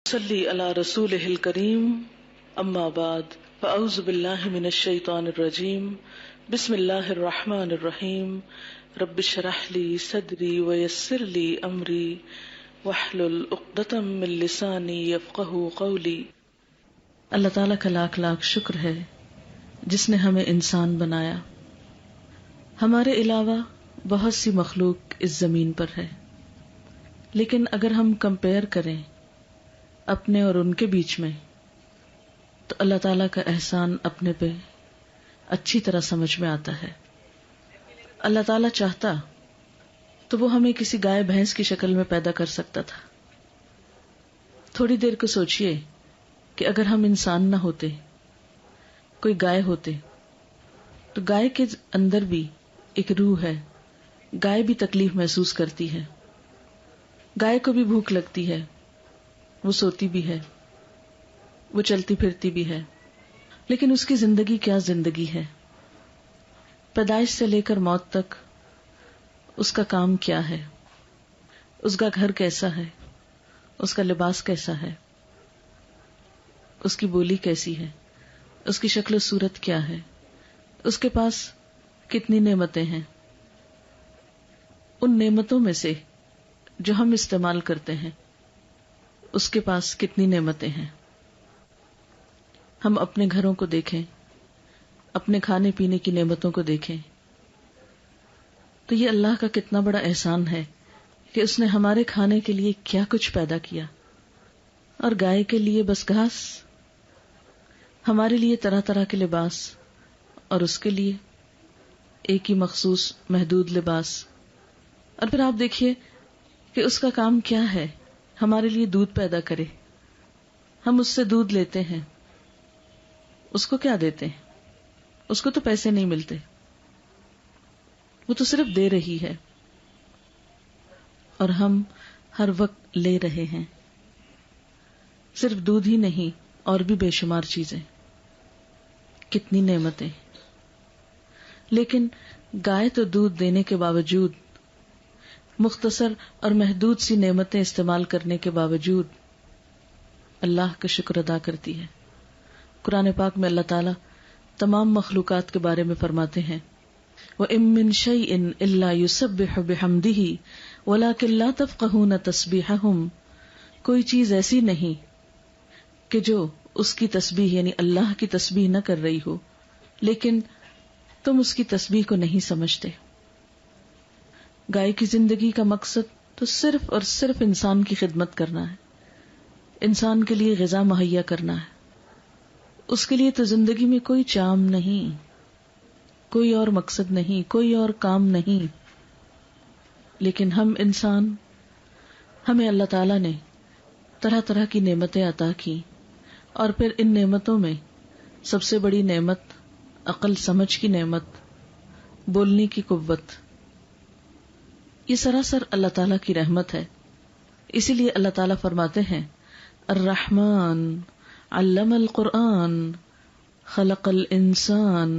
صلی علی رسولہ الکریم اما بعد فاعوذ باللہ من الشیطان الرجیم بسم اللہ الرحمن الرحیم رب اشرح لی صدری ویسر لی امری واحلل عقدۃ من لسانی یفقہوا قولی۔ اللہ تعالیٰ کا لاکھ لاکھ شکر ہے جس نے ہمیں انسان بنایا۔ ہمارے علاوہ بہت سی مخلوق اس زمین پر ہے، لیکن اگر ہم کمپیئر کریں اپنے اور ان کے بیچ میں تو اللہ تعالیٰ کا احسان اپنے پہ اچھی طرح سمجھ میں آتا ہے۔ اللہ تعالیٰ چاہتا تو وہ ہمیں کسی گائے بھینس کی شکل میں پیدا کر سکتا تھا۔ تھوڑی دیر کو سوچئے کہ اگر ہم انسان نہ ہوتے، کوئی گائے ہوتے، تو گائے کے اندر بھی ایک روح ہے، گائے بھی تکلیف محسوس کرتی ہے، گائے کو بھی بھوک لگتی ہے، وہ سوتی بھی ہے، وہ چلتی پھرتی بھی ہے، لیکن اس کی زندگی کیا زندگی ہے؟ پیدائش سے لے کر موت تک اس کا کام کیا ہے؟ اس کا گھر کیسا ہے؟ اس کا لباس کیسا ہے؟ اس کی بولی کیسی ہے؟ اس کی شکل و صورت کیا ہے؟ اس کے پاس کتنی نعمتیں ہیں؟ ان نعمتوں میں سے جو ہم استعمال کرتے ہیں اس کے پاس کتنی نعمتیں ہیں؟ ہم اپنے گھروں کو دیکھیں، اپنے کھانے پینے کی نعمتوں کو دیکھیں تو یہ اللہ کا کتنا بڑا احسان ہے کہ اس نے ہمارے کھانے کے لیے کیا کچھ پیدا کیا، اور گائے کے لیے بس گھاس، ہمارے لیے طرح طرح کے لباس، اور اس کے لیے ایک ہی مخصوص محدود لباس۔ اور پھر آپ دیکھیے کہ اس کا کام کیا ہے، ہمارے لیے دودھ پیدا کرے، ہم اس سے دودھ لیتے ہیں، اس کو کیا دیتے ہیں؟ اس کو تو پیسے نہیں ملتے، وہ تو صرف دے رہی ہے، اور ہم ہر وقت لے رہے ہیں۔ صرف دودھ ہی نہیں، اور بھی بے شمار چیزیں، کتنی نعمتیں۔ لیکن گائے تو دودھ دینے کے باوجود، مختصر اور محدود سی نعمتیں استعمال کرنے کے باوجود اللہ کا شکر ادا کرتی ہے۔ قرآن پاک میں اللہ تعالیٰ تمام مخلوقات کے بارے میں فرماتے ہیں وَإِن مِّن شَيْءٍ إِلَّا يُسَبِّحُ بِحَمْدِهِ وَلَكِن لَّا تَفْقَهُونَ تَسْبِيحَهُمْ، کوئی چیز ایسی نہیں کہ جو اس کی تسبیح یعنی اللہ کی تسبیح نہ کر رہی ہو، لیکن تم اس کی تسبیح کو نہیں سمجھتے۔ گائے کی زندگی کا مقصد تو صرف اور صرف انسان کی خدمت کرنا ہے، انسان کے لیے غذا مہیا کرنا ہے۔ اس کے لیے تو زندگی میں کوئی چام نہیں، کوئی اور مقصد نہیں، کوئی اور کام نہیں۔ لیکن ہم انسان، ہمیں اللہ تعالیٰ نے طرح طرح کی نعمتیں عطا کی، اور پھر ان نعمتوں میں سب سے بڑی نعمت عقل سمجھ کی نعمت، بولنے کی قوت، یہ سراسر اللہ تعالیٰ کی رحمت ہے۔ اسی لیے اللہ تعالیٰ فرماتے ہیں الرحمن علم القرآن خلق الانسان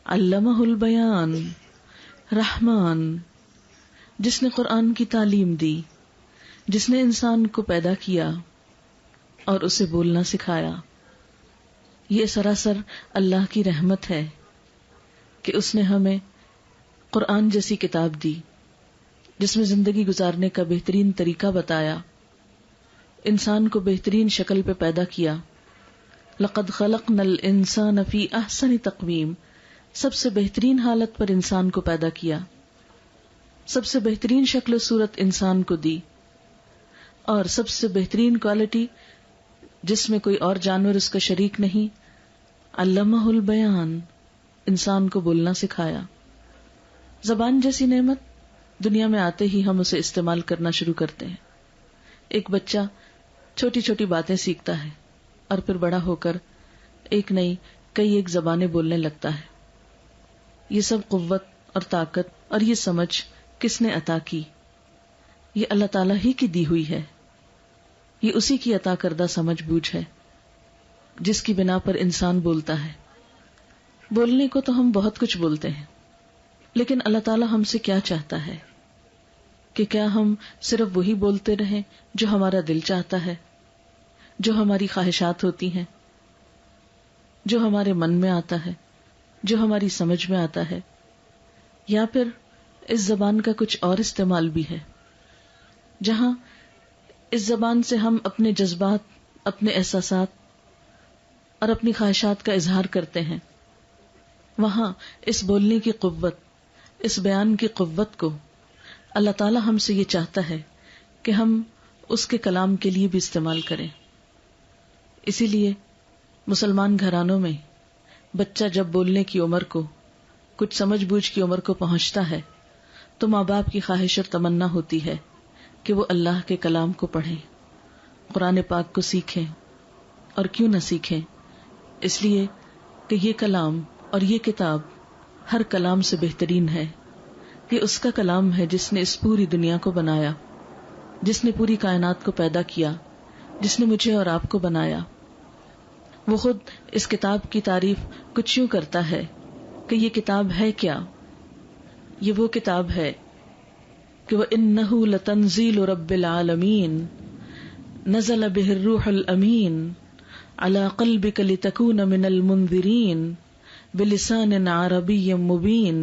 علمہ البیان، رحمان جس نے قرآن کی تعلیم دی، جس نے انسان کو پیدا کیا اور اسے بولنا سکھایا۔ یہ سراسر اللہ کی رحمت ہے کہ اس نے ہمیں قرآن جیسی کتاب دی جس میں زندگی گزارنے کا بہترین طریقہ بتایا، انسان کو بہترین شکل پہ پیدا کیا۔ لقد خلقنا الانسان فی احسن تقویم، سب سے بہترین حالت پر انسان کو پیدا کیا، سب سے بہترین شکل و صورت انسان کو دی، اور سب سے بہترین کوالٹی جس میں کوئی اور جانور اس کا شریک نہیں، علمہ البیان، انسان کو بولنا سکھایا۔ زبان جیسی نعمت دنیا میں آتے ہی ہم اسے استعمال کرنا شروع کرتے ہیں۔ ایک بچہ چھوٹی چھوٹی باتیں سیکھتا ہے اور پھر بڑا ہو کر ایک نئی کئی ایک زبانیں بولنے لگتا ہے۔ یہ سب قوت اور طاقت اور یہ سمجھ کس نے عطا کی؟ یہ اللہ تعالیٰ ہی کی دی ہوئی ہے، یہ اسی کی عطا کردہ سمجھ بوجھ ہے جس کی بنا پر انسان بولتا ہے۔ بولنے کو تو ہم بہت کچھ بولتے ہیں، لیکن اللہ تعالیٰ ہم سے کیا چاہتا ہے کہ کیا ہم صرف وہی بولتے رہیں جو ہمارا دل چاہتا ہے، جو ہماری خواہشات ہوتی ہیں، جو ہمارے من میں آتا ہے، جو ہماری سمجھ میں آتا ہے، یا پھر اس زبان کا کچھ اور استعمال بھی ہے، جہاں اس زبان سے ہم اپنے جذبات، اپنے احساسات اور اپنی خواہشات کا اظہار کرتے ہیں، وہاں اس بولنے کی قوت، اس بیان کی قوت کو اللہ تعالی ہم سے یہ چاہتا ہے کہ ہم اس کے کلام کے لیے بھی استعمال کریں. اسی لیے مسلمان گھرانوں میں بچہ جب بولنے کی عمر کو، کچھ سمجھ بوجھ کی عمر کو پہنچتا ہے تو ماں باپ کی خواہش اور تمنا ہوتی ہے کہ وہ اللہ کے کلام کو پڑھیں، قرآن پاک کو سیکھیں. اور کیوں نہ سیکھیں؟ اس لیے کہ یہ کلام اور یہ کتاب ہر کلام سے بہترین ہے. یہ اس کا کلام ہے جس نے اس پوری دنیا کو بنایا، جس نے پوری کائنات کو پیدا کیا، جس نے مجھے اور آپ کو بنایا. وہ خود اس کتاب کی تعریف کچھ یوں کرتا ہے کہ یہ کتاب ہے کیا؟ یہ وہ کتاب ہے کہ وَإِنَّهُ لَتَنزِيلُ رَبِّ الْعَالَمِينَ نَزَلَ بِهِ الرُّوحُ الْأَمِينُ عَلَى قَلْبِكَ لِتَكُونَ مِنَ الْمُنذِرِينَ بِلِسَانٍ عَرَبِيٍّ مُبِينٍ.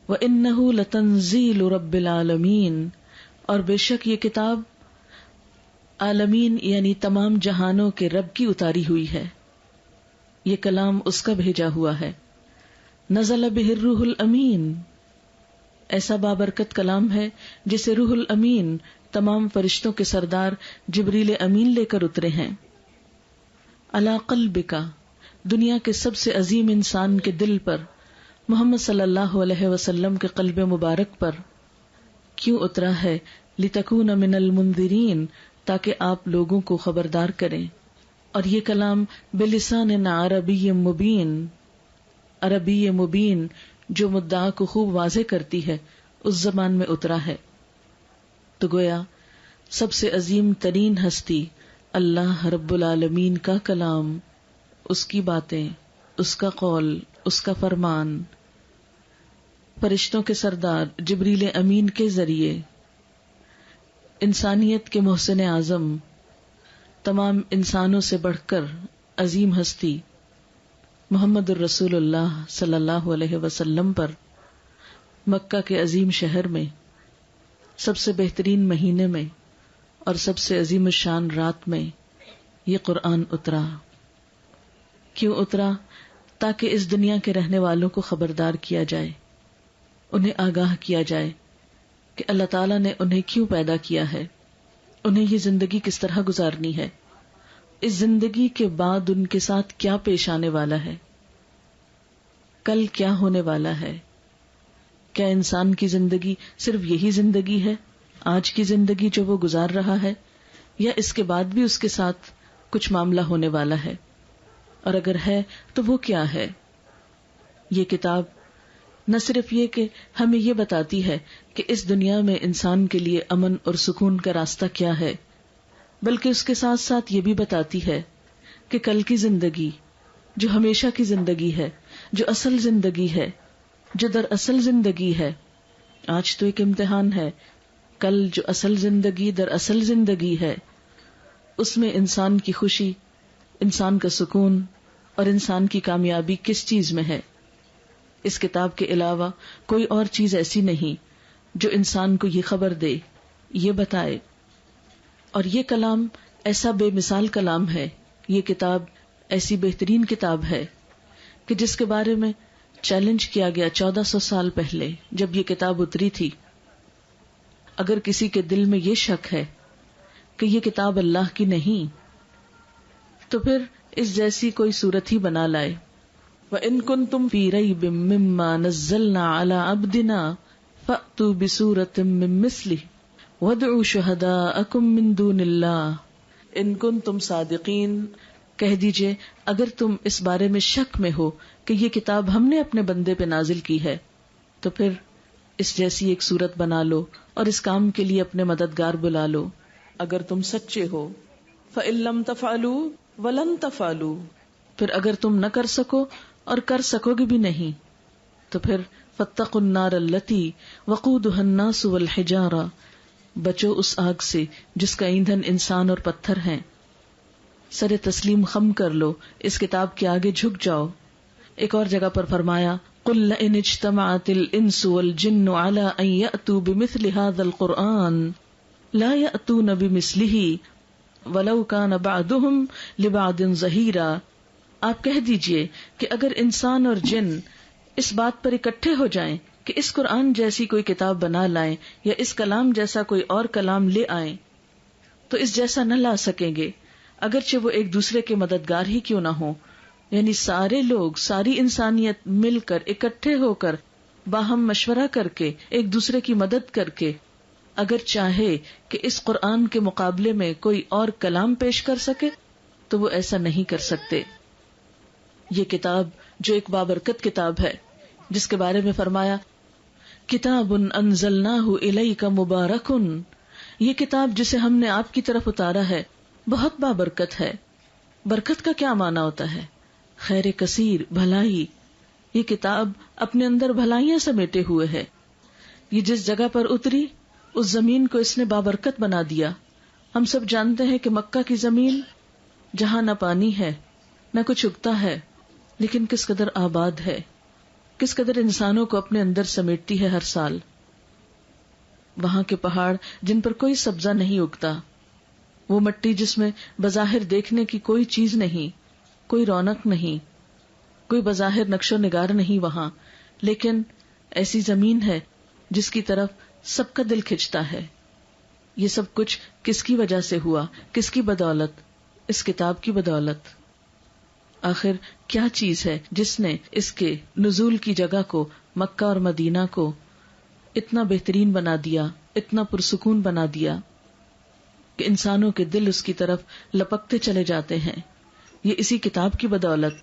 وَإِنَّهُ لَتَنزِيلُ رَبِّ الْعَالَمِينَ، اور بے شک یہ کتاب عالمین یعنی تمام جہانوں کے رب کی اتاری ہوئی ہے. یہ کلام اس کا بھیجا ہوا ہے. نزل بہ الروح الامین، ایسا بابرکت کلام ہے جسے روح الامین تمام فرشتوں کے سردار جبریل امین لے کر اترے ہیں. علی قلبک، دنیا کے سب سے عظیم انسان کے دل پر، محمد صلی اللہ علیہ وسلم کے قلب مبارک پر کیوں اترا ہے؟ لتکون من المنذرین، تاکہ آپ لوگوں کو خبردار کریں. اور یہ کلام بلسان عربی مبین، عربی مبین جو مدعا کو خوب واضح کرتی ہے، اس زبان میں اترا ہے. تو گویا سب سے عظیم ترین ہستی اللہ رب العالمین کا کلام، اس کی باتیں، اس کا قول، اس کا فرمان فرشتوں کے سردار جبریل امین کے ذریعے انسانیت کے محسن اعظم، تمام انسانوں سے بڑھ کر عظیم ہستی محمد الرسول اللہ صلی اللہ علیہ وسلم پر مکہ کے عظیم شہر میں سب سے بہترین مہینے میں اور سب سے عظیم الشان رات میں یہ قرآن اترا. کیوں اترا؟ تاکہ اس دنیا کے رہنے والوں کو خبردار کیا جائے، انہیں آگاہ کیا جائے کہ اللہ تعالیٰ نے انہیں کیوں پیدا کیا ہے، انہیں یہ زندگی کس طرح گزارنی ہے، اس زندگی کے بعد ان کے ساتھ کیا پیش آنے والا ہے، کل کیا ہونے والا ہے. کیا انسان کی زندگی صرف یہی زندگی ہے، آج کی زندگی جو وہ گزار رہا ہے، یا اس کے بعد بھی اس کے ساتھ کچھ معاملہ ہونے والا ہے؟ اور اگر ہے تو وہ کیا ہے؟ یہ کتاب نہ صرف یہ کہ ہمیں یہ بتاتی ہے کہ اس دنیا میں انسان کے لیے امن اور سکون کا راستہ کیا ہے، بلکہ اس کے ساتھ ساتھ یہ بھی بتاتی ہے کہ کل کی زندگی جو ہمیشہ کی زندگی ہے، جو اصل زندگی ہے، جو دراصل زندگی ہے، آج تو ایک امتحان ہے، کل جو اصل زندگی دراصل زندگی ہے، اس میں انسان کی خوشی، انسان کا سکون اور انسان کی کامیابی کس چیز میں ہے. اس کتاب کے علاوہ کوئی اور چیز ایسی نہیں جو انسان کو یہ خبر دے، یہ بتائے. اور یہ کلام ایسا بے مثال کلام ہے، یہ کتاب ایسی بہترین کتاب ہے کہ جس کے بارے میں چیلنج کیا گیا 1400 سال پہلے جب یہ کتاب اتری تھی. اگر کسی کے دل میں یہ شک ہے کہ یہ کتاب اللہ کی نہیں تو پھر اس جیسی کوئی صورت ہی بنا لائے. وَإِن كُنتُمْ فِي رَيْبٍ مِّمَّا نَزَّلْنَا عَلَىٰ عَبْدِنَا فَأْتُوا بِسُورَةٍ مِّن مِّثْلِهِ وَادْعُوا شُهَدَاءَكُم مِّن دُونِ اللَّهِ إِن كُنتُمْ صَادِقِينَ. کہہ دیجئے اگر تم اس بارے میں شک میں ہو کہ یہ کتاب ہم نے اپنے بندے پہ نازل کی ہے تو پھر اس جیسی ایک صورت بنا لو اور اس کام کے لیے اپنے مددگار بلا لو اگر تم سچے ہو. فَإِن لَّمْ تَفْعَلُوا وَلَن تَفْعَلُوا، پھر اگر تم نہ کر سکو اور کر سکو گے بھی نہیں تو پھر فَاتَّقُوا النَّارَ الَّتِي وَقُودُهَا النَّاسُ وَالْحِجَارَةُ بچو اس آگ سے جس کا ایندھن انسان اور پتھر ہیں. سر تسلیم خم کر لو، اس کتاب کے آگے جھک جاؤ. ایک اور جگہ پر فرمایا قل لئن اجتمعت الانس والجن على ان يأتوا بمثل هذا القرآن لا يأتون بمثله ولو كان بعضهم لبعض ظہیرا. آپ کہہ دیجئے کہ اگر انسان اور جن اس بات پر اکٹھے ہو جائیں کہ اس قرآن جیسی کوئی کتاب بنا لائیں یا اس کلام جیسا کوئی اور کلام لے آئیں تو اس جیسا نہ لا سکیں گے، اگرچہ وہ ایک دوسرے کے مددگار ہی کیوں نہ ہوں. یعنی سارے لوگ، ساری انسانیت مل کر، اکٹھے ہو کر، باہم مشورہ کر کے، ایک دوسرے کی مدد کر کے اگر چاہے کہ اس قرآن کے مقابلے میں کوئی اور کلام پیش کر سکے تو وہ ایسا نہیں کر سکتے. یہ کتاب جو ایک بابرکت کتاب ہے، جس کے بارے میں فرمایا کتاب انزلناہ الیک مبارک، یہ کتاب جسے ہم نے آپ کی طرف اتارا ہے بہت بابرکت ہے. برکت کا کیا معنی ہوتا ہے؟ خیر کثیر، بھلائی. یہ کتاب اپنے اندر بھلائیاں سمیٹے ہوئے ہے. یہ جس جگہ پر اتری اس زمین کو اس نے بابرکت بنا دیا. ہم سب جانتے ہیں کہ مکہ کی زمین جہاں نہ پانی ہے نہ کچھ اگتا ہے، لیکن کس قدر آباد ہے، کس قدر انسانوں کو اپنے اندر سمیٹتی ہے ہر سال. وہاں کے پہاڑ جن پر کوئی سبزہ نہیں اگتا، وہ مٹی جس میں بظاہر دیکھنے کی کوئی چیز نہیں، کوئی رونق نہیں، کوئی بظاہر نقش و نگار نہیں وہاں، لیکن ایسی زمین ہے جس کی طرف سب کا دل کھنچتا ہے. یہ سب کچھ کس کی وجہ سے ہوا؟ کس کی بدولت؟ اس کتاب کی بدولت. آخر کیا چیز ہے جس نے اس کے نزول کی جگہ کو، مکہ اور مدینہ کو اتنا بہترین بنا دیا، اتنا پرسکون بنا دیا کہ انسانوں کے دل اس کی طرف لپکتے چلے جاتے ہیں؟ یہ اسی کتاب کی بدولت.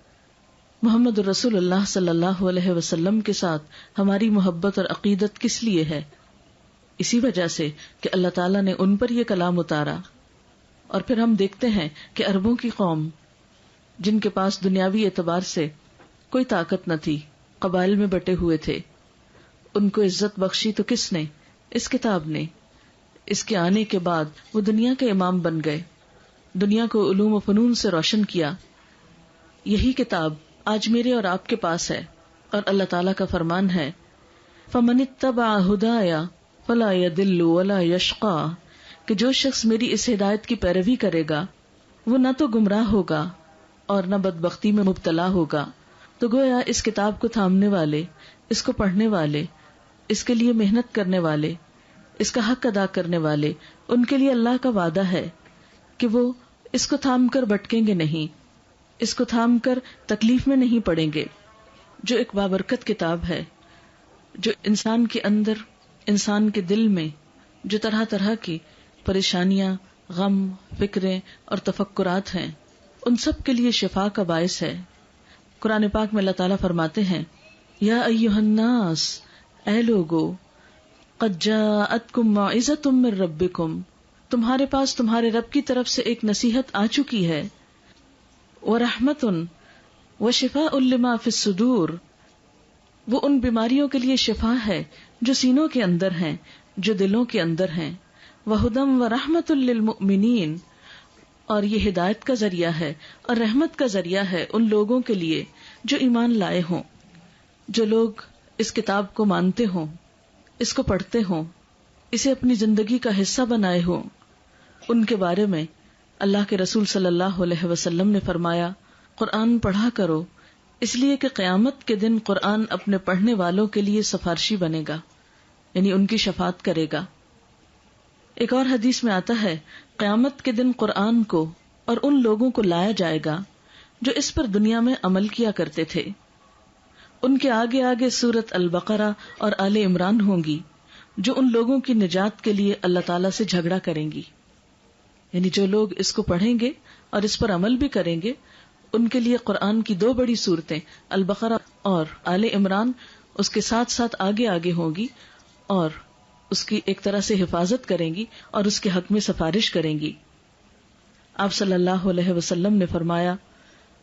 محمد رسول اللہ صلی اللہ علیہ وسلم کے ساتھ ہماری محبت اور عقیدت کس لیے ہے؟ اسی وجہ سے کہ اللہ تعالیٰ نے ان پر یہ کلام اتارا. اور پھر ہم دیکھتے ہیں کہ عربوں کی قوم جن کے پاس دنیاوی اعتبار سے کوئی طاقت نہ تھی، قبائل میں بٹے ہوئے تھے، ان کو عزت بخشی تو کس نے؟ اس کتاب نے. اس کے آنے کے بعد وہ دنیا کے امام بن گئے، دنیا کو علوم و فنون سے روشن کیا. یہی کتاب آج میرے اور آپ کے پاس ہے، اور اللہ تعالیٰ کا فرمان ہے فَمَنِ اتَّبَعَ هُدَايَ فَلَا يَضِلُّ وَلَا يَشْقَى، کہ جو شخص میری اس ہدایت کی پیروی کرے گا وہ نہ تو گمراہ ہوگا اور نہ بدبختی میں مبتلا ہوگا. تو گویا اس کتاب کو تھامنے والے، اس کو پڑھنے والے، اس کے لیے محنت کرنے والے، اس کا حق ادا کرنے والے، ان کے لیے اللہ کا وعدہ ہے کہ وہ اس کو تھام کر بھٹکیں گے نہیں، اس کو تھام کر تکلیف میں نہیں پڑیں گے. جو ایک بابرکت کتاب ہے، جو انسان کے اندر، انسان کے دل میں جو طرح طرح کی پریشانیاں، غم، فکریں اور تفکرات ہیں، ان سب کے لیے شفا کا باعث ہے. قرآن پاک میں اللہ تعالیٰ فرماتے ہیں یا ایھا الناس، اے لوگو، قد جاءتکم موعظۃ من ربکم، تمہارے پاس تمہارے رب کی طرف سے ایک نصیحت آ چکی ہے، ورحمۃ وشفاء لما فی الصدور، وہ ان بیماریوں کے لیے شفا ہے جو سینوں کے اندر ہیں، جو دلوں کے اندر ہیں، وہدی ورحمۃ للمؤمنین، اور یہ ہدایت کا ذریعہ ہے اور رحمت کا ذریعہ ہے ان لوگوں کے لیے جو ایمان لائے ہوں، جو لوگ اس کتاب کو مانتے ہوں، اس کو پڑھتے ہوں، اسے اپنی زندگی کا حصہ بنائے ہوں. ان کے بارے میں اللہ کے رسول صلی اللہ علیہ وسلم نے فرمایا قرآن پڑھا کرو، اس لیے کہ قیامت کے دن قرآن اپنے پڑھنے والوں کے لیے سفارشی بنے گا، یعنی ان کی شفاعت کرے گا. ایک اور حدیث میں آتا ہے قیامت کے دن قرآن کو اور ان لوگوں کو لایا جائے گا جو اس پر دنیا میں عمل کیا کرتے تھے. ان کے آگے آگے سورت البقرہ اور آل عمران ہوں گی جو ان لوگوں کی نجات کے لیے اللہ تعالیٰ سے جھگڑا کریں گی. یعنی جو لوگ اس کو پڑھیں گے اور اس پر عمل بھی کریں گے، ان کے لیے قرآن کی دو بڑی صورتیں البقرہ اور آل عمران اس کے ساتھ ساتھ آگے آگے ہوں گی اور اس کی ایک طرح سے حفاظت کریں گی اور اس کے حق میں سفارش کریں گی. آپ صلی اللہ علیہ وسلم نے فرمایا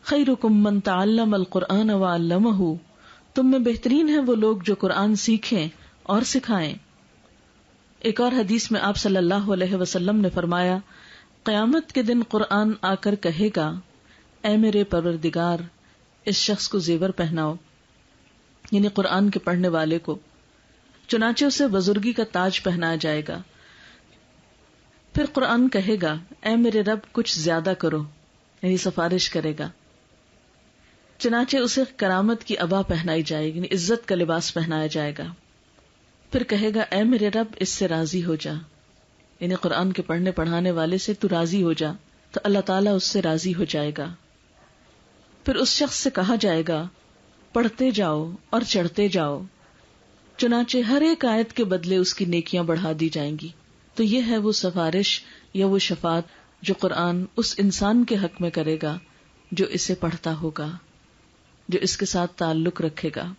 خیرکم من تعلم القرآن وعلمہ، تم میں بہترین ہیں وہ لوگ جو قرآن سیکھیں اور سکھائیں. ایک اور حدیث میں آپ صلی اللہ علیہ وسلم نے فرمایا، قیامت کے دن قرآن آ کر کہے گا، اے میرے پروردگار، اس شخص کو زیور پہناؤ، یعنی قرآن کے پڑھنے والے کو، چنانچہ اسے بزرگی کا تاج پہنایا جائے گا۔ پھر قرآن کہے گا، اے میرے رب کچھ زیادہ کرو، یعنی سفارش کرے گا، چنانچہ اسے کرامت کی عبا پہنائی جائے گی، یعنی عزت کا لباس پہنایا جائے گا۔ پھر کہے گا، اے میرے رب اس سے راضی ہو جا، یعنی قرآن کے پڑھنے پڑھانے والے سے تو راضی ہو جا، تو اللہ تعالیٰ اس سے راضی ہو جائے گا۔ پھر اس شخص سے کہا جائے گا، پڑھتے جاؤ اور چڑھتے جاؤ، چنانچہ ہر ایک آیت کے بدلے اس کی نیکیاں بڑھا دی جائیں گی۔ تو یہ ہے وہ سفارش یا وہ شفاعت جو قرآن اس انسان کے حق میں کرے گا جو اسے پڑھتا ہوگا، جو اس کے ساتھ تعلق رکھے گا۔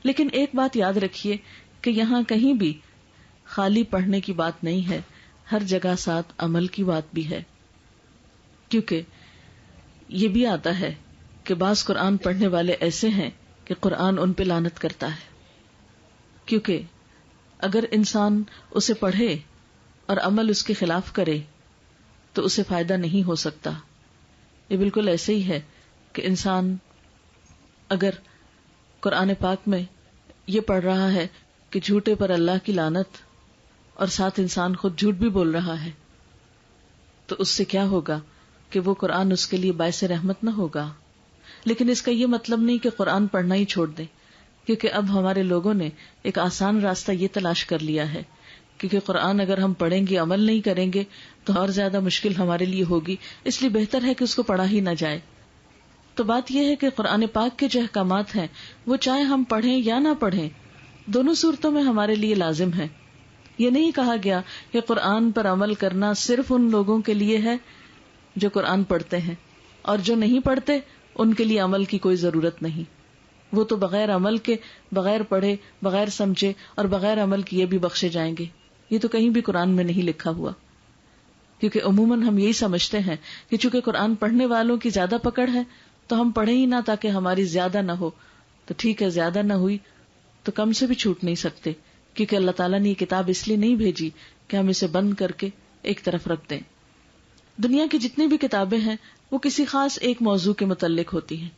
لیکن ایک بات یاد رکھیے کہ یہاں کہیں بھی خالی پڑھنے کی بات نہیں ہے، ہر جگہ ساتھ عمل کی بات بھی ہے، کیونکہ یہ بھی آتا ہے کہ بعض قرآن پڑھنے والے ایسے ہیں کہ قرآن ان پہ لعنت کرتا ہے، کیونکہ اگر انسان اسے پڑھے اور عمل اس کے خلاف کرے تو اسے فائدہ نہیں ہو سکتا۔ یہ بالکل ایسے ہی ہے کہ انسان اگر قرآن پاک میں یہ پڑھ رہا ہے کہ جھوٹے پر اللہ کی لعنت، اور ساتھ انسان خود جھوٹ بھی بول رہا ہے، تو اس سے کیا ہوگا کہ وہ قرآن اس کے لیے باعث رحمت نہ ہوگا۔ لیکن اس کا یہ مطلب نہیں کہ قرآن پڑھنا ہی چھوڑ دیں، کیونکہ اب ہمارے لوگوں نے ایک آسان راستہ یہ تلاش کر لیا ہے، کیونکہ قرآن اگر ہم پڑھیں گے عمل نہیں کریں گے تو اور زیادہ مشکل ہمارے لیے ہوگی، اس لیے بہتر ہے کہ اس کو پڑھا ہی نہ جائے۔ تو بات یہ ہے کہ قرآن پاک کے جو احکامات ہیں وہ چاہے ہم پڑھیں یا نہ پڑھیں، دونوں صورتوں میں ہمارے لیے لازم ہے۔ یہ نہیں کہا گیا کہ قرآن پر عمل کرنا صرف ان لوگوں کے لیے ہے جو قرآن پڑھتے ہیں، اور جو نہیں پڑھتے ان کے لیے عمل کی کوئی ضرورت نہیں، وہ تو بغیر عمل کے، بغیر پڑھے، بغیر سمجھے اور بغیر عمل کیے بھی بخشے جائیں گے۔ یہ تو کہیں بھی قرآن میں نہیں لکھا ہوا، کیونکہ عموماً ہم یہی سمجھتے ہیں کہ چونکہ قرآن پڑھنے والوں کی زیادہ پکڑ ہے تو ہم پڑھیں ہی نہ تاکہ ہماری زیادہ نہ ہو۔ تو ٹھیک ہے، زیادہ نہ ہوئی تو کم سے بھی چھوٹ نہیں سکتے، کیونکہ اللہ تعالیٰ نے یہ کتاب اس لیے نہیں بھیجی کہ ہم اسے بند کر کے ایک طرف رکھ دیں۔ دنیا کی جتنی بھی کتابیں ہیں وہ کسی خاص ایک موضوع کے متعلق ہوتی ہیں۔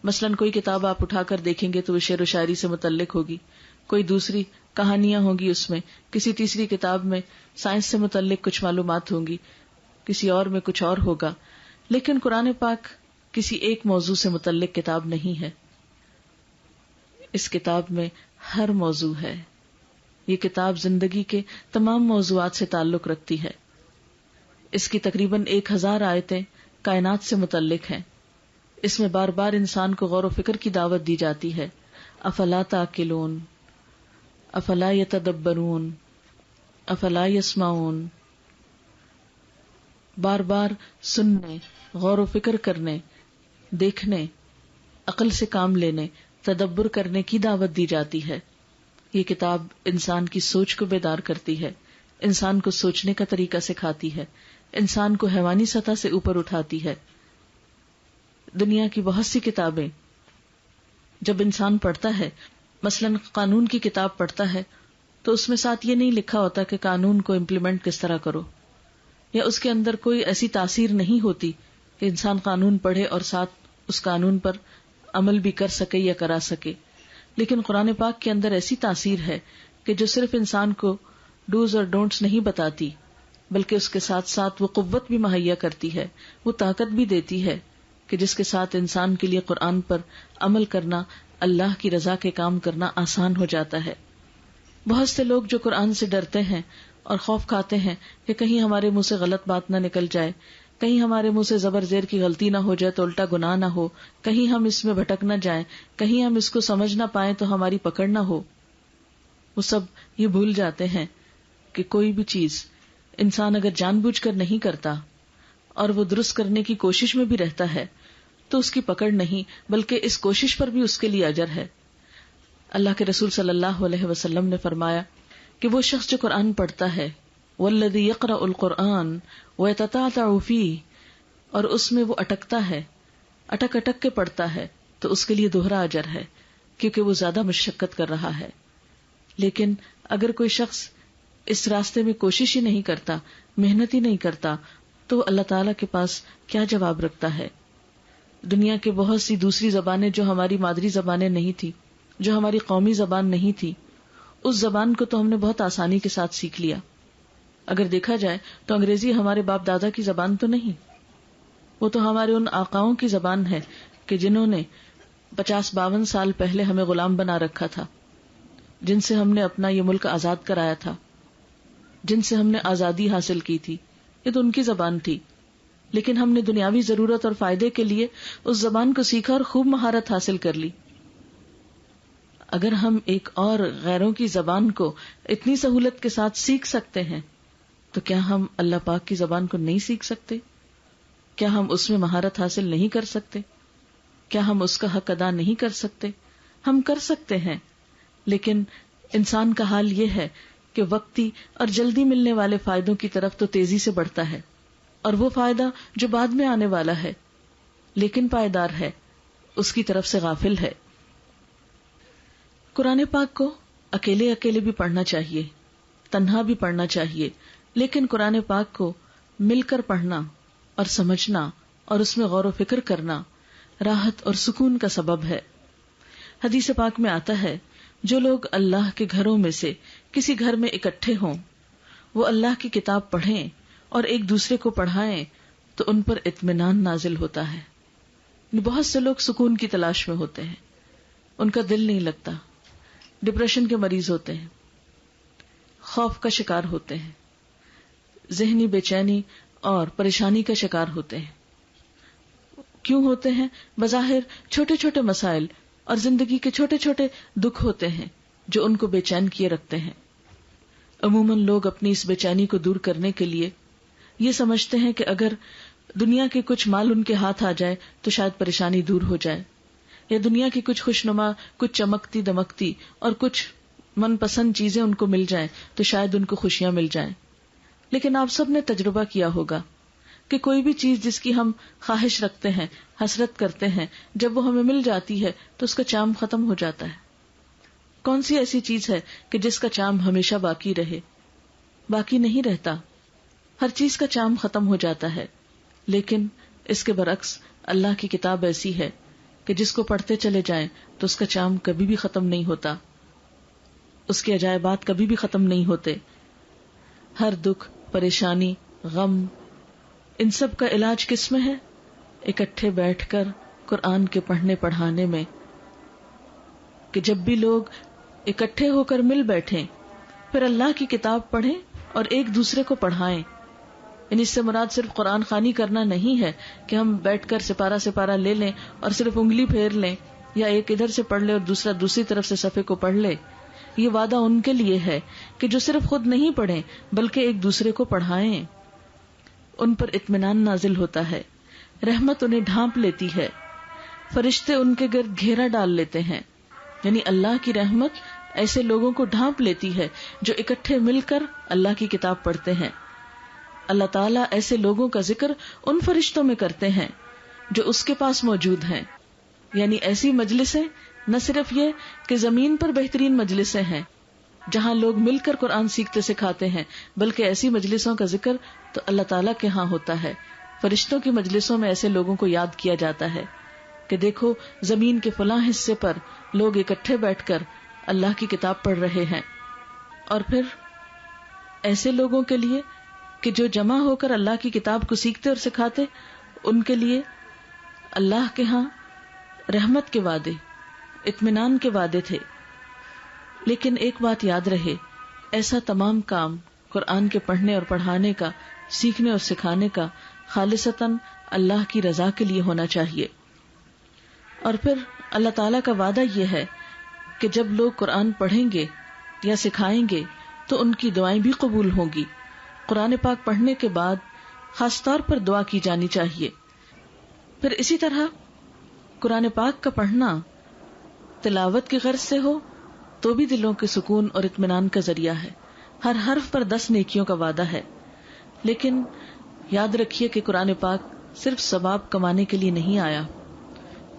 مثلاً کوئی کتاب آپ اٹھا کر دیکھیں گے تو وہ شعر و شاعری سے متعلق ہوگی، کوئی دوسری کہانیاں ہوں گی، اس میں کسی تیسری کتاب میں سائنس سے متعلق کچھ معلومات ہوں گی، کسی اور میں کچھ اور ہوگا۔ لیکن قرآن پاک کسی ایک موضوع سے متعلق کتاب نہیں ہے، اس کتاب میں ہر موضوع ہے۔ یہ کتاب زندگی کے تمام موضوعات سے تعلق رکھتی ہے۔ اس کی تقریباً 1000 آیتیں کائنات سے متعلق ہیں۔ اس میں بار بار انسان کو غور و فکر کی دعوت دی جاتی ہے۔ افلا تعقلون، افلا یتدبرون، افلا یسمعون، بار بار سننے، غور و فکر کرنے، دیکھنے، عقل سے کام لینے، تدبر کرنے کی دعوت دی جاتی ہے۔ یہ کتاب انسان کی سوچ کو بیدار کرتی ہے، انسان کو سوچنے کا طریقہ سکھاتی ہے، انسان کو حیوانی سطح سے اوپر اٹھاتی ہے۔ دنیا کی بہت سی کتابیں جب انسان پڑھتا ہے، مثلاً قانون کی کتاب پڑھتا ہے، تو اس میں ساتھ یہ نہیں لکھا ہوتا کہ قانون کو امپلیمنٹ کس طرح کرو، یا اس کے اندر کوئی ایسی تاثیر نہیں ہوتی کہ انسان قانون پڑھے اور ساتھ اس قانون پر عمل بھی کر سکے یا کرا سکے۔ لیکن قرآن پاک کے اندر ایسی تاثیر ہے کہ جو صرف انسان کو ڈوز اور ڈونٹس نہیں بتاتی، بلکہ اس کے ساتھ ساتھ وہ قوت بھی مہیا کرتی ہے، وہ طاقت بھی دیتی ہے کہ جس کے ساتھ انسان کے لیے قرآن پر عمل کرنا، اللہ کی رضا کے کام کرنا آسان ہو جاتا ہے۔ بہت سے لوگ جو قرآن سے ڈرتے ہیں اور خوف کھاتے ہیں کہ کہیں ہمارے منہ سے غلط بات نہ نکل جائے، کہیں ہمارے منہ سے زبر زیر کی غلطی نہ ہو جائے تو الٹا گناہ نہ ہو، کہیں ہم اس میں بھٹک نہ جائیں، کہیں ہم اس کو سمجھ نہ پائیں تو ہماری پکڑ نہ ہو، وہ سب یہ بھول جاتے ہیں کہ کوئی بھی چیز انسان اگر جان بوجھ کر نہیں کرتا اور وہ درست کرنے کی کوشش میں بھی رہتا ہے تو اس کی پکڑ نہیں، بلکہ اس کوشش پر بھی اس کے لیے اجر ہے۔ اللہ کے رسول صلی اللہ علیہ وسلم نے فرمایا کہ وہ شخص جو قرآن پڑھتا ہے، والذی یقرأ القرآن ویتتعتع فیہ، اور اس میں وہ اٹکتا ہے، اٹک اٹک کے پڑھتا ہے، تو اس کے لیے دوہرا اجر ہے، کیونکہ وہ زیادہ مشقت کر رہا ہے۔ لیکن اگر کوئی شخص اس راستے میں کوشش ہی نہیں کرتا، محنت ہی نہیں کرتا، تو اللہ تعالیٰ کے پاس کیا جواب رکھتا ہے؟ دنیا کے بہت سی دوسری زبانیں جو ہماری مادری زبانیں نہیں تھی، جو ہماری قومی زبان نہیں تھی، اس زبان کو تو ہم نے بہت آسانی کے ساتھ سیکھ لیا. اگر دیکھا جائے تو انگریزی ہمارے باپ دادا کی زبان تو نہیں، وہ تو ہمارے ان آقاؤں کی زبان ہے کہ جنہوں نے 50-52 سال پہلے ہمیں غلام بنا رکھا تھا، جن سے ہم نے اپنا یہ ملک آزاد کرایا تھا، جن سے ہم نے آزادی حاصل کی تھی. یہ تو ان کی زبان تھی، لیکن ہم نے دنیاوی ضرورت اور فائدے کے لیے اس زبان کو سیکھا اور خوب مہارت حاصل کر لی. اگر ہم ایک اور غیروں کی زبان کو اتنی سہولت کے ساتھ سیکھ سکتے ہیں تو کیا ہم اللہ پاک کی زبان کو نہیں سیکھ سکتے؟ کیا ہم اس میں مہارت حاصل نہیں کر سکتے؟ کیا ہم اس کا حق ادا نہیں کر سکتے؟ ہم کر سکتے ہیں، لیکن انسان کا حال یہ ہے کہ وقتی اور جلدی ملنے والے فائدوں کی طرف تو تیزی سے بڑھتا ہے، اور وہ فائدہ جو بعد میں آنے والا ہے لیکن پائیدار ہے، اس کی طرف سے غافل ہے. قرآن پاک کو اکیلے اکیلے بھی پڑھنا چاہیے، تنہا بھی پڑھنا چاہیے، لیکن قرآن پاک کو مل کر پڑھنا اور سمجھنا اور اس میں غور و فکر کرنا راحت اور سکون کا سبب ہے. حدیث پاک میں آتا ہے، جو لوگ اللہ کے گھروں میں سے کسی گھر میں اکٹھے ہوں، وہ اللہ کی کتاب پڑھیں اور ایک دوسرے کو پڑھائیں تو ان پر اطمینان نازل ہوتا ہے. بہت سے لوگ سکون کی تلاش میں ہوتے ہیں، ان کا دل نہیں لگتا، ڈپریشن کے مریض ہوتے ہیں، خوف کا شکار ہوتے ہیں، ذہنی بے چینی اور پریشانی کا شکار ہوتے ہیں. کیوں ہوتے ہیں؟ بظاہر چھوٹے چھوٹے مسائل اور زندگی کے چھوٹے چھوٹے دکھ ہوتے ہیں جو ان کو بے چین کیے رکھتے ہیں. عموماً لوگ اپنی اس بے چینی کو دور کرنے کے لیے یہ سمجھتے ہیں کہ اگر دنیا کے کچھ مال ان کے ہاتھ آ جائے تو شاید پریشانی دور ہو جائے، یا دنیا کی کچھ خوشنما، کچھ چمکتی دمکتی اور کچھ من پسند چیزیں ان کو مل جائیں تو شاید ان کو خوشیاں مل جائیں. لیکن آپ سب نے تجربہ کیا ہوگا کہ کوئی بھی چیز جس کی ہم خواہش رکھتے ہیں، حسرت کرتے ہیں، جب وہ ہمیں مل جاتی ہے تو اس کا چام ختم ہو جاتا ہے. کون سی ایسی چیز ہے کہ جس کا چام ہمیشہ باقی رہے؟ باقی نہیں رہتا، ہر چیز کا چام ختم ہو جاتا ہے. لیکن اس کے برعکس اللہ کی کتاب ایسی ہے کہ جس کو پڑھتے چلے جائیں تو اس کا چام کبھی بھی ختم نہیں ہوتا، اس کے عجائبات کبھی بھی ختم نہیں ہوتے. ہر دکھ، پریشانی، غم، ان سب کا علاج کس میں ہے؟ اکٹھے بیٹھ کر قرآن کے پڑھنے پڑھانے میں. کہ جب بھی لوگ اکٹھے ہو کر مل بیٹھیں، پھر اللہ کی کتاب پڑھیں اور ایک دوسرے کو پڑھائیں. یعنی اس سے مراد صرف قرآن خوانی کرنا نہیں ہے کہ ہم بیٹھ کر سپارہ سپارہ لے لیں اور صرف انگلی پھیر لیں، یا ایک ادھر سے پڑھ لے اور دوسرا دوسری طرف سے صفحے کو پڑھ لے. یہ وعدہ ان کے لیے ہے کہ جو صرف خود نہیں پڑھیں بلکہ ایک دوسرے کو پڑھائیں. ان پر اطمینان نازل ہوتا ہے، رحمت انہیں ڈھانپ لیتی ہے، فرشتے ان کے گرد گھیرا ڈال لیتے ہیں. یعنی اللہ کی رحمت ایسے لوگوں کو ڈھانپ لیتی ہے جو اکٹھے مل کر اللہ کی کتاب پڑھتے ہیں. اللہ تعالیٰ ایسے لوگوں کا ذکر ان فرشتوں میں کرتے ہیں جو اس کے پاس موجود ہیں. یعنی ایسی مجلسیں نہ صرف یہ کہ زمین پر بہترین مجلسیں ہیں جہاں لوگ مل کر قرآن سیکھتے سکھاتے ہیں، بلکہ ایسی مجلسوں کا ذکر تو اللہ تعالیٰ کے ہاں ہوتا ہے. فرشتوں کی مجلسوں میں ایسے لوگوں کو یاد کیا جاتا ہے کہ دیکھو زمین کے فلاں حصے پر لوگ اکٹھے بیٹھ کر اللہ کی کتاب پڑھ رہے ہیں. اور پھر ایسے لوگوں کے لیے کہ جو جمع ہو کر اللہ کی کتاب کو سیکھتے اور سکھاتے، ان کے لیے اللہ کے ہاں رحمت کے وعدے، اطمینان کے وعدے تھے. لیکن ایک بات یاد رہے، ایسا تمام کام قرآن کے پڑھنے اور پڑھانے کا، سیکھنے اور سکھانے کا خالصتاً اللہ کی رضا کے لیے ہونا چاہیے. اور پھر اللہ تعالیٰ کا وعدہ یہ ہے کہ جب لوگ قرآن پڑھیں گے یا سکھائیں گے تو ان کی دعائیں بھی قبول ہوں گی. قرآن پاک پڑھنے کے بعد خاص طور پر دعا کی جانی چاہیے. پھر اسی طرح قرآن پاک کا پڑھنا تلاوت کی غرض سے ہو تو بھی دلوں کے سکون اور اطمینان کا ذریعہ ہے. ہر حرف پر 10 نیکیوں کا وعدہ ہے. لیکن یاد رکھیے کہ قرآن پاک صرف ثواب کمانے کے لیے نہیں آیا.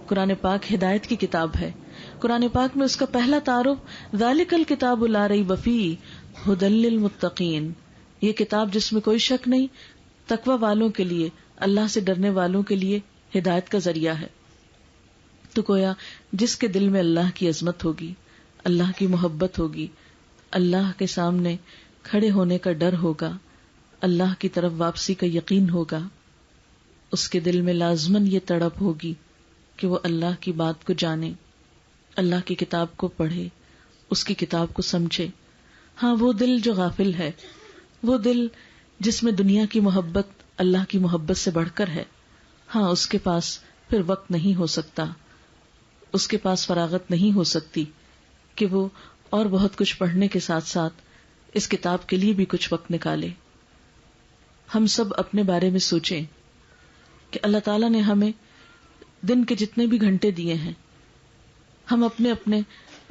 قرآن پاک ہدایت کی کتاب ہے. قرآن پاک میں اس کا پہلا تعارف ذالک الکتاب لا ریب فیہ ہدی للمتقین، یہ کتاب جس میں کوئی شک نہیں تقوی والوں کے لیے، اللہ سے ڈرنے والوں کے لیے ہدایت کا ذریعہ ہے۔ تو گویا جس کے دل میں اللہ کی عظمت ہوگی، اللہ کی محبت ہوگی، اللہ کے سامنے کھڑے ہونے کا ڈر ہوگا، اللہ کی طرف واپسی کا یقین ہوگا، اس کے دل میں لازماً یہ تڑپ ہوگی کہ وہ اللہ کی بات کو جانے، اللہ کی کتاب کو پڑھے، اس کی کتاب کو سمجھے۔ ہاں، وہ دل جو غافل ہے، وہ دل جس میں دنیا کی محبت اللہ کی محبت سے بڑھ کر ہے، ہاں اس کے پاس پھر وقت نہیں ہو سکتا، اس کے پاس فراغت نہیں ہو سکتی کہ وہ اور بہت کچھ پڑھنے کے ساتھ ساتھ اس کتاب کے لیے بھی کچھ وقت نکالے۔ ہم سب اپنے بارے میں سوچیں کہ اللہ تعالیٰ نے ہمیں دن کے جتنے بھی گھنٹے دیے ہیں، ہم اپنے اپنے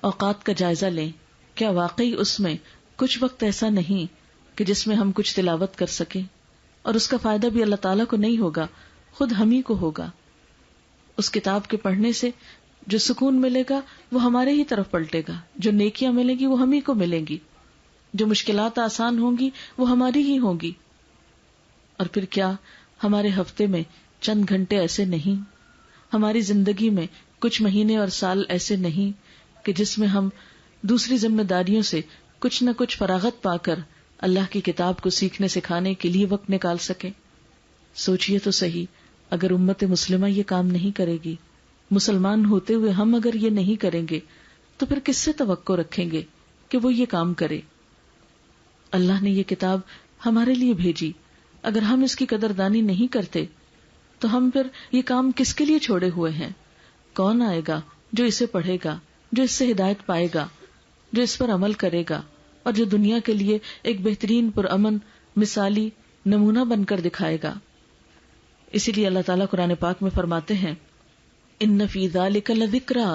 اوقات کا جائزہ لیں۔ کیا واقعی اس میں کچھ وقت ایسا نہیں کہ جس میں ہم کچھ تلاوت کر سکیں؟ اور اس کا فائدہ بھی اللہ تعالیٰ کو نہیں ہوگا، خود ہم ہی کو ہوگا۔ اس کتاب کے پڑھنے سے جو سکون ملے گا وہ ہمارے ہی طرف پلٹے گا، جو نیکیاں ملیں گی وہ ہم ہی کو ملیں گی، جو مشکلات آسان ہوں گی وہ ہماری ہی ہوں گی۔ اور پھر کیا ہمارے ہفتے میں چند گھنٹے ایسے نہیں، ہماری زندگی میں کچھ مہینے اور سال ایسے نہیں کہ جس میں ہم دوسری ذمہ داریوں سے کچھ نہ کچھ فراغت پا کر اللہ کی کتاب کو سیکھنے سکھانے کے لیے وقت نکال سکیں؟ سوچئے تو صحیح، اگر امت مسلمہ یہ کام نہیں کرے گی، مسلمان ہوتے ہوئے ہم اگر یہ نہیں کریں گے تو پھر کس سے توقع رکھیں گے کہ وہ یہ کام کرے؟ اللہ نے یہ کتاب ہمارے لیے بھیجی، اگر ہم اس کی قدردانی نہیں کرتے تو ہم پھر یہ کام کس کے لیے چھوڑے ہوئے ہیں؟ کون آئے گا جو اسے پڑھے گا، جو اس سے ہدایت پائے گا، جو اس پر عمل کرے گا، اور جو دنیا کے لیے ایک بہترین پرامن مثالی نمونہ بن کر دکھائے گا؟ اسی لیے اللہ تعالیٰ قرآن پاک میں فرماتے ہیں، ان فی ذلک لذکری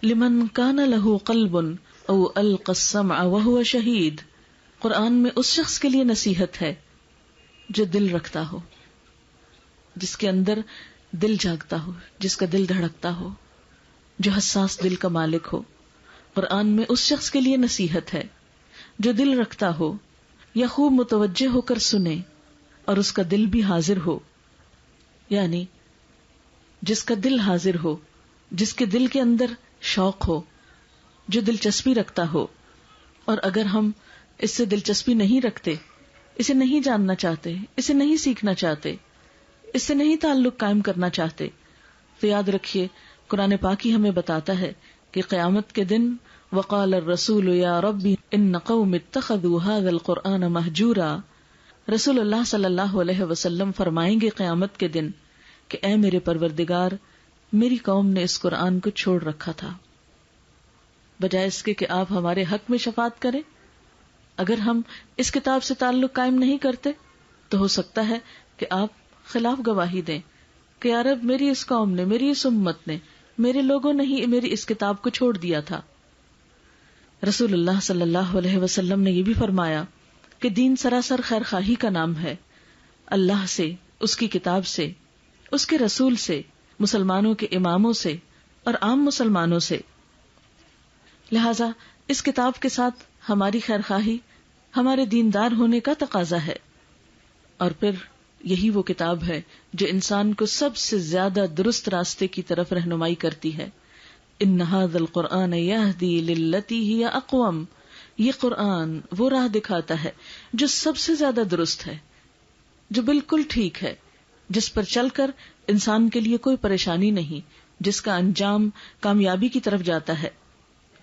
لمن کان لہ قلب او القی السمع وہو شہید۔ قرآن میں اس شخص کے لیے نصیحت ہے جو دل رکھتا ہو، جس کے اندر دل جاگتا ہو، جس کا دل دھڑکتا ہو، جو حساس دل کا مالک ہو۔ قرآن میں اس شخص کے لیے نصیحت ہے جو دل رکھتا ہو، یا خوب متوجہ ہو کر سنے اور اس کا دل بھی حاضر ہو، یعنی جس کا دل حاضر ہو، جس کے دل کے اندر شوق ہو، جو دلچسپی رکھتا ہو۔ اور اگر ہم اس سے دلچسپی نہیں رکھتے، اسے نہیں جاننا چاہتے، اسے نہیں سیکھنا چاہتے، اس سے نہیں تعلق قائم کرنا چاہتے، تو یاد رکھیے قرآن پاک ہی ہمیں بتاتا ہے کہ قیامت کے دن وقال الرسول یا رب ان قوم اتخذوا هذا القرآن مہجورا، رسول اللہ صلی اللہ علیہ وسلم فرمائیں گے قیامت کے دن کہ اے میرے پروردگار، میری قوم نے اس قرآن کو چھوڑ رکھا تھا، بجائے اس کے کہ آپ ہمارے حق میں شفاعت کریں۔ اگر ہم اس کتاب سے تعلق قائم نہیں کرتے تو ہو سکتا ہے کہ آپ خلاف گواہی دیں کہ یا رب، میری اس قوم نے، میری اس امت نے، میرے لوگوں نے ہی میری اس کتاب کو چھوڑ دیا تھا۔ رسول اللہ صلی اللہ علیہ وسلم نے یہ بھی فرمایا کہ دین سراسر خیر خواہی کا نام ہے، اللہ سے، اس کی کتاب سے، اس کے رسول سے، مسلمانوں کے اماموں سے اور عام مسلمانوں سے۔ لہذا اس کتاب کے ساتھ ہماری خیر خواہی ہمارے دیندار ہونے کا تقاضا ہے، اور پھر یہی وہ کتاب ہے جو انسان کو سب سے زیادہ درست راستے کی طرف رہنمائی کرتی ہے۔ ان ھذا القرآن یہدی للتی ہی اقوم، یہ قرآن وہ راہ دکھاتا ہے جو سب سے زیادہ درست ہے، جو بالکل ٹھیک ہے، جس پر چل کر انسان کے لیے کوئی پریشانی نہیں، جس کا انجام کامیابی کی طرف جاتا ہے،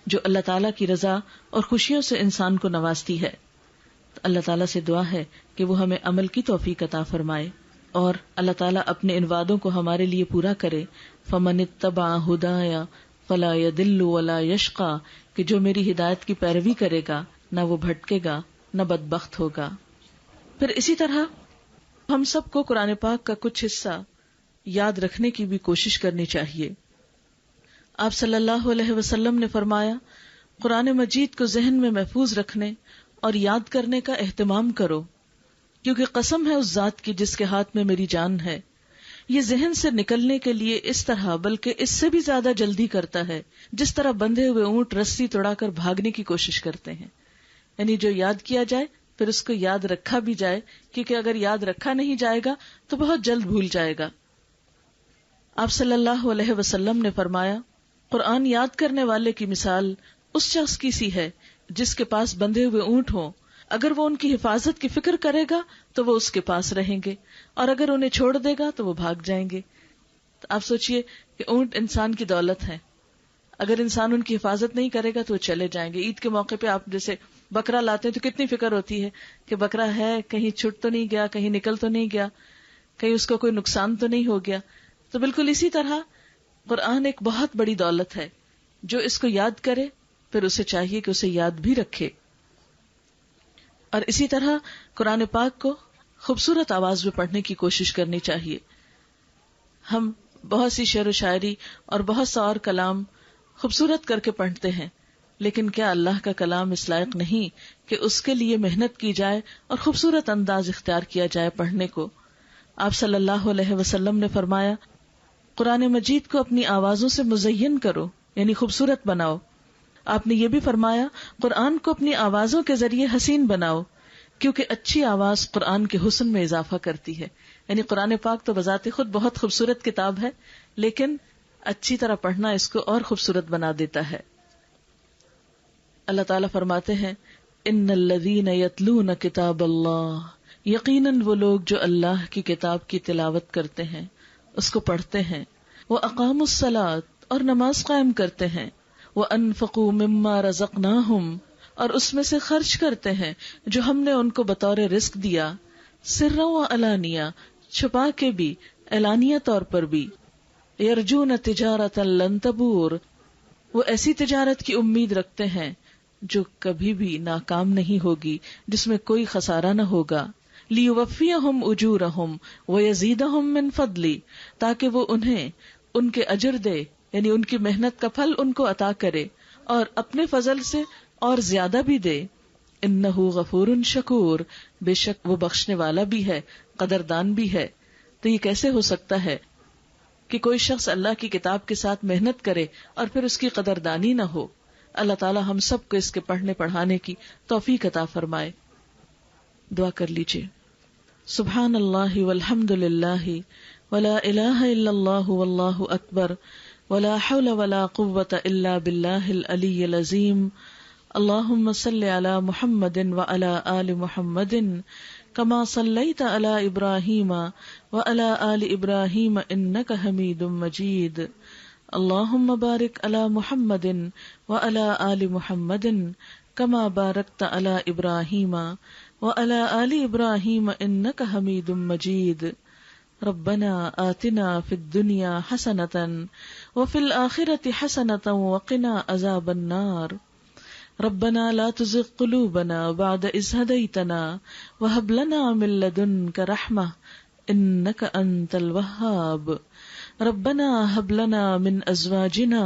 جو اللہ تعالیٰ کی رضا اور خوشیوں سے انسان کو نوازتی ہے۔ تو اللہ تعالیٰ سے دعا ہے کہ وہ ہمیں عمل کی توفیق عطا فرمائے، اور اللہ تعالیٰ اپنے ان وعدوں کو ہمارے لیے پورا کرے۔ فمن اتبع ہدایا فلا یضل ولا یشقی، کہ جو میری ہدایت کی پیروی کرے گا نہ وہ بھٹکے گا نہ بدبخت ہوگا۔ پھر اسی طرح ہم سب کو قرآن پاک کا کچھ حصہ یاد رکھنے کی بھی کوشش کرنی چاہیے۔ آپ صلی اللہ علیہ وسلم نے فرمایا، قرآن مجید کو ذہن میں محفوظ رکھنے اور یاد کرنے کا اہتمام کرو، کیونکہ قسم ہے اس ذات کی جس کے ہاتھ میں میری جان ہے، یہ ذہن سے نکلنے کے لیے اس طرح بلکہ اس سے بھی زیادہ جلدی کرتا ہے جس طرح بندھے ہوئے اونٹ رسی توڑا کر بھاگنے کی کوشش کرتے ہیں۔ یعنی جو یاد کیا جائے پھر اس کو یاد رکھا بھی جائے، کیونکہ اگر یاد رکھا نہیں جائے گا تو بہت جلد بھول جائے گا۔ آپ صلی اللہ علیہ وسلم نے فرمایا، قرآن یاد کرنے والے کی مثال اس شخص کی سی ہے جس کے پاس بندھے ہوئے اونٹ ہوں، اگر وہ ان کی حفاظت کی فکر کرے گا تو وہ اس کے پاس رہیں گے، اور اگر انہیں چھوڑ دے گا تو وہ بھاگ جائیں گے۔ تو آپ سوچئے کہ اونٹ انسان کی دولت ہے، اگر انسان ان کی حفاظت نہیں کرے گا تو وہ چلے جائیں گے۔ عید کے موقع پہ آپ جیسے بکرا لاتے ہیں تو کتنی فکر ہوتی ہے کہ بکرا ہے، کہیں چھٹ تو نہیں گیا، کہیں نکل تو نہیں گیا، کہیں اس کو کوئی نقصان تو نہیں ہو گیا۔ تو بالکل اسی طرح قرآن ایک بہت بڑی دولت ہے، جو اس کو یاد کرے پھر اسے چاہیے کہ اسے یاد بھی رکھے۔ اور اسی طرح قرآن پاک کو خوبصورت آواز میں پڑھنے کی کوشش کرنی چاہیے۔ ہم بہت سی شعر و شاعری اور بہت سا اور کلام خوبصورت کر کے پڑھتے ہیں، لیکن کیا اللہ کا کلام اس لائق نہیں کہ اس کے لیے محنت کی جائے اور خوبصورت انداز اختیار کیا جائے پڑھنے کو؟ آپ صلی اللہ علیہ وسلم نے فرمایا، قرآن مجید کو اپنی آوازوں سے مزین کرو، یعنی خوبصورت بناؤ۔ آپ نے یہ بھی فرمایا، قرآن کو اپنی آوازوں کے ذریعے حسین بناؤ، کیونکہ اچھی آواز قرآن کے حسن میں اضافہ کرتی ہے۔ یعنی قرآن پاک تو بذات خود بہت خوبصورت کتاب ہے، لیکن اچھی طرح پڑھنا اس کو اور خوبصورت بنا دیتا ہے۔ اللہ تعالیٰ فرماتے ہیں، ان الذین یتلون کتاب اللہ، یقیناً وہ لوگ جو اللہ کی کتاب کی تلاوت کرتے ہیں، اس کو پڑھتے ہیں، وَأَقَامُوا الصَّلَاةَ اور نماز قائم کرتے ہیں، وَأَنفَقُوا مِمَّا رَزَقْنَاهُمْ اور اس میں سے خرچ کرتے ہیں جو ہم نے ان کو بطور رزق دیا، سرًّا وعلانیہ چھپا کے بھی، اعلانیہ طور پر بھی، یرجون تجارتا لن تبور وہ ایسی تجارت کی امید رکھتے ہیں جو کبھی بھی ناکام نہیں ہوگی، جس میں کوئی خسارہ نہ ہوگا، لیوفیہم اجورہم ویزیدہم من فضلی تاکہ وہ انہیں ان کے اجر دے، یعنی ان کی محنت کا پھل ان کو عطا کرے اور اپنے فضل سے اور زیادہ بھی دے۔ انہ غفور شکور بے شک وہ بخشنے والا بھی ہے، قدردان بھی ہے۔ تو یہ کیسے ہو سکتا ہے کہ کوئی شخص اللہ کی کتاب کے ساتھ محنت کرے اور پھر اس کی قدردانی نہ ہو؟ اللہ تعالی ہم سب کو اس کے پڑھنے پڑھانے کی توفیق عطا فرمائے۔ دعا کر لیجیے۔ سبحان اللہ والحمد للہ ولا الہ الا اللہ واللہ اکبر ولا حول ولا قوة الا باللہ العلی العظیم۔ اللہم صل علی محمد وعلی آل محمد کما صلیت علی ابراہیم وعلی آل ابراہیم انک حمید مجید۔ اللہم بارک علی محمد وعلی آل محمد کما بارکت علی ابراہیم وعلی آل ابراہیم انک حمید مجید۔ ربنا آتنا فی الدنیا حسنۃ وفی الآخرۃ حسنۃ وقنا عذاب النار۔ ربنا لا تزغ قلوبنا بعد إذ هديتنا وهب لنا من لدنك رحمة إنك أنت الوهاب۔ ربنا هب لنا من أزواجنا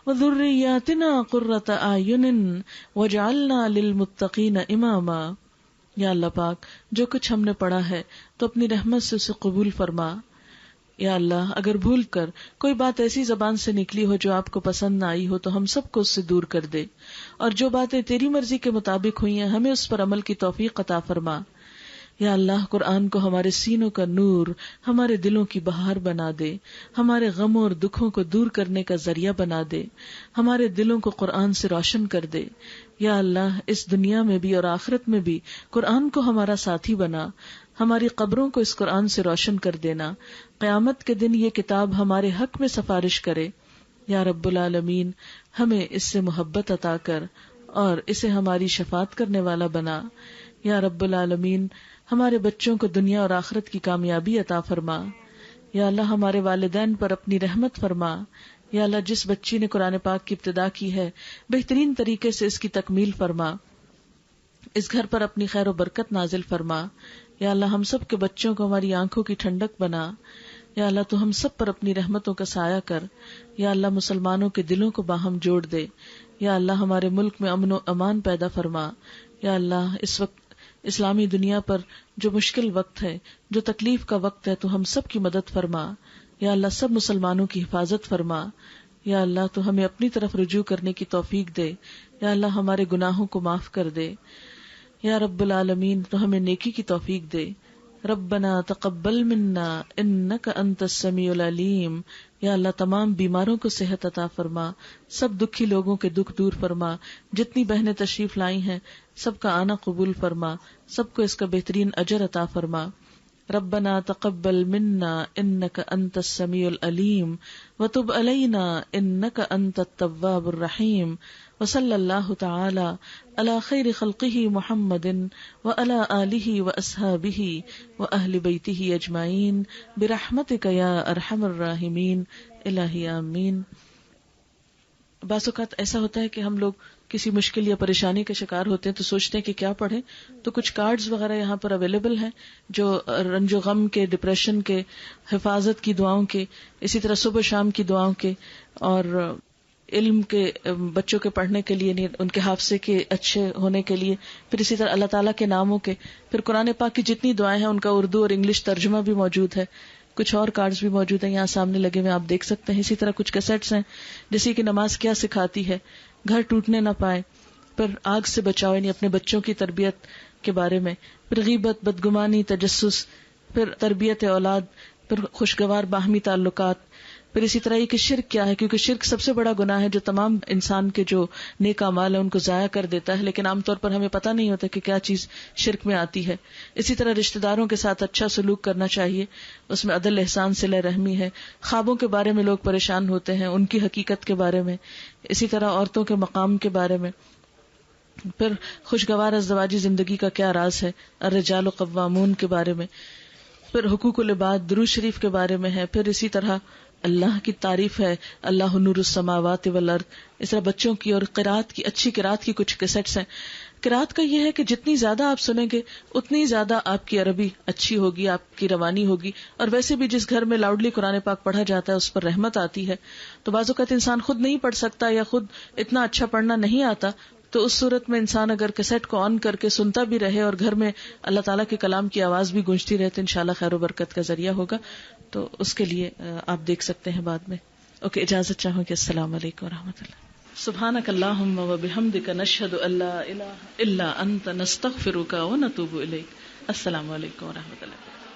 وذرياتنا قرة أعين واجعلنا للمتقين إماما۔ یا اللہ پاک، جو کچھ ہم نے پڑھا ہے تو اپنی رحمت سے اسے قبول فرما۔ یا اللہ، اگر بھول کر کوئی بات ایسی زبان سے نکلی ہو جو آپ کو پسند نہ آئی ہو تو ہم سب کو اس سے دور کر دے، اور جو باتیں تیری مرضی کے مطابق ہوئی ہیں ہمیں اس پر عمل کی توفیق عطا فرما۔ یا اللہ، قرآن کو ہمارے سینوں کا نور، ہمارے دلوں کی بہار بنا دے، ہمارے غموں اور دکھوں کو دور کرنے کا ذریعہ بنا دے، ہمارے دلوں کو قرآن سے روشن کر دے۔ یا اللہ، اس دنیا میں بھی اور آخرت میں بھی قرآن کو ہمارا ساتھی بنا، ہماری قبروں کو اس قرآن سے روشن کر دینا، قیامت کے دن یہ کتاب ہمارے حق میں سفارش کرے۔ یا رب العالمین، ہمیں اس سے محبت عطا کر اور اسے ہماری شفاعت کرنے والا بنا۔ یا رب العالمین، ہمارے بچوں کو دنیا اور آخرت کی کامیابی عطا فرما۔ یا اللہ، ہمارے والدین پر اپنی رحمت فرما۔ یا اللہ، جس بچی نے قرآن پاک کی ابتدا کی ہے بہترین طریقے سے اس کی تکمیل فرما، اس گھر پر اپنی خیر و برکت نازل فرما۔ یا اللہ، ہم سب کے بچوں کو ہماری آنکھوں کی ٹھنڈک بنا۔ یا اللہ، تو ہم سب پر اپنی رحمتوں کا سایہ کر۔ یا اللہ، مسلمانوں کے دلوں کو باہم جوڑ دے۔ یا اللہ، ہمارے ملک میں امن و امان پیدا فرما۔ یا اللہ، اس وقت اسلامی دنیا پر جو مشکل وقت ہے، جو تکلیف کا وقت ہے، تو ہم سب کی مدد فرما۔ یا اللہ، سب مسلمانوں کی حفاظت فرما۔ یا اللہ تو ہمیں اپنی طرف رجوع کرنے کی توفیق دے، یا اللہ ہمارے گناہوں کو معاف کر دے، یا رب العالمین تو ہمیں نیکی کی توفیق دے۔ ربنا تقبل منا انک انت السمیع العلیم، یا اللہ تمام بیماروں کو صحت عطا فرما، سب دکھی لوگوں کے دکھ دور فرما، جتنی بہنیں تشریف لائی ہیں سب کا آنا قبول فرما، سب کو اس کا بہترین اجر عطا فرما۔ ربنا تقبل منا انک انت السمیع العلیم وتب علینا انک انت التواب الرحیم، وصلی اللہ تعالی علی خیر خلقہ محمد وعلی آلہ واصحابہ واہل بیتہ اجمعین برحمتک یا ارحم الراحمین، الہی آمین۔ بعض اوقات ایسا ہوتا ہے کہ ہم لوگ کسی مشکل یا پریشانی کے شکار ہوتے ہیں تو سوچتے ہیں کہ کیا پڑھیں، تو کچھ کارڈز وغیرہ یہاں پر اویلیبل ہیں جو رنج و غم کے، ڈپریشن کے، حفاظت کی دعاؤں کے، اسی طرح صبح شام کی دعاؤں کے، اور علم کے، بچوں کے پڑھنے کے لیے، ان کے حافظے کے اچھے ہونے کے لیے، پھر اسی طرح اللہ تعالیٰ کے ناموں کے، پھر قرآن پاک کی جتنی دعائیں ہیں ان کا اردو اور انگلش ترجمہ بھی موجود ہے، کچھ اور کارڈز بھی موجود ہیں یہاں سامنے لگے ہوئے، آپ دیکھ سکتے ہیں۔ اسی طرح کچھ کیسٹس ہیں جیسے کہ نماز کیا سکھاتی ہے، گھر ٹوٹنے نہ پائے، پھر آگ سے بچاؤ یعنی اپنے بچوں کی تربیت کے بارے میں، پھر غیبت، بدگمانی، تجسس، پھر تربیت اولاد، پھر خوشگوار باہمی تعلقات، پھر اسی طرح یہ کہ شرک کیا ہے، کیونکہ شرک سب سے بڑا گناہ ہے جو تمام انسان کے جو نیک اعمال ہیں ان کو ضائع کر دیتا ہے، لیکن عام طور پر ہمیں پتہ نہیں ہوتا کہ کیا چیز شرک میں آتی ہے۔ اسی طرح رشتہ داروں کے ساتھ اچھا سلوک کرنا چاہیے، اس میں عدل، احسان، صلہ رحمی ہے۔ خوابوں کے بارے میں لوگ پریشان ہوتے ہیں، ان کی حقیقت کے بارے میں، اسی طرح عورتوں کے مقام کے بارے میں، پھر خوشگوار ازدواجی زندگی کا کیا راز ہے، الرجال قوامون کے بارے میں، پھر حقوق العباد، درود شریف کے بارے میں ہے، پھر اسی طرح اللہ کی تعریف ہے، اللہ نور السماوات والارض، اس طرح بچوں کی اور قرات کی، اچھی قرات کی کچھ کیسٹس ہیں۔ قرات کا یہ ہے کہ جتنی زیادہ آپ سنیں گے اتنی زیادہ آپ کی عربی اچھی ہوگی، آپ کی روانی ہوگی، اور ویسے بھی جس گھر میں لاؤڈلی قرآن پاک پڑھا جاتا ہے اس پر رحمت آتی ہے۔ تو بعض اوقات انسان خود نہیں پڑھ سکتا یا خود اتنا اچھا پڑھنا نہیں آتا، تو اس صورت میں انسان اگر کیسٹ کو آن کر کے سنتا بھی رہے اور گھر میں اللہ تعالیٰ کے کلام کی آواز بھی گونجتی رہے تو انشاءاللہ خیر و برکت کا ذریعہ ہوگا۔ تو اس کے لیے آپ دیکھ سکتے ہیں بعد میں۔ اوکے، اجازت چاہوں کہ السلام علیکم ورحمۃ اللہ۔ سبحانک اللہم وبحمدک، نشہد ان لا الہ الا انت، نستغفرک ونتوب الیک۔ السلام علیکم ورحمۃ اللہ۔